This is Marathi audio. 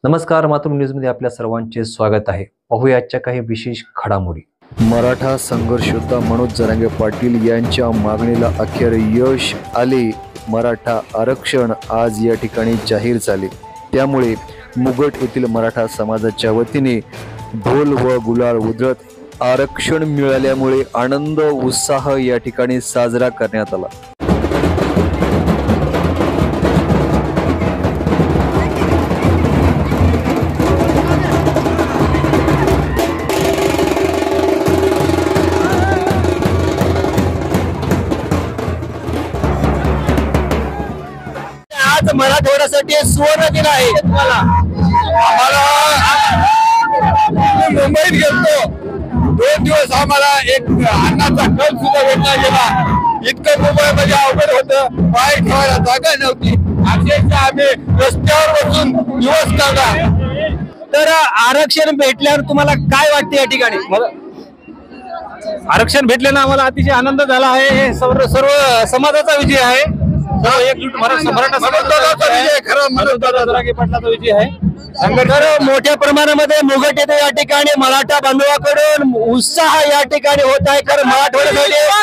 नमस्कार, मातृभूमी न्यूजमध्ये आपल्या सर्वांचे स्वागत आहे. पाहूया आजच्या काही विशेष घडामोडी. मराठा संघर्ष योद्धा मनोज जरांगे पाटील यांच्या मागणीला अखेर यश आले. मराठा आरक्षण आज या ठिकाणी जाहीर झाले. त्यामुळे मुगट येथील मराठा समाजाच्या वतीने ढोल व गुलाल उधळत आरक्षण मिळाल्यामुळे आनंद उत्साह या ठिकाणी साजरा करण्यात आला. आज मराठवाड्यासाठी सुवर्ण दिन आहे. आम्हाला मुंबईत गेलो 2 दिवस आम्हाला एक अन्नाचा कल सुद्धा भेटला गेला. इतकं मुंबईमध्ये अवघड होतं, पाय ठेवायला जागा नव्हती. अक्षरशः आम्ही रस्त्यावर बसून दिवस काढला. तर आरक्षण भेटल्यावर तुम्हाला काय वाटते या ठिकाणी? आरक्षण भेटल्यानं आम्हाला अतिशय आनंद झाला आहे. हे सर्व समाजाचा विजय आहे. एकजूट मराठा समाजाचा विजय, खरं मनोज जरांगे पाटलाचा विजय आहे. तर मोठ्या प्रमाणामध्ये मुगट येथे या ठिकाणी मराठा बांधवाकडून उत्साह या ठिकाणी होत आहे. कारण मराठवाड्यासाठी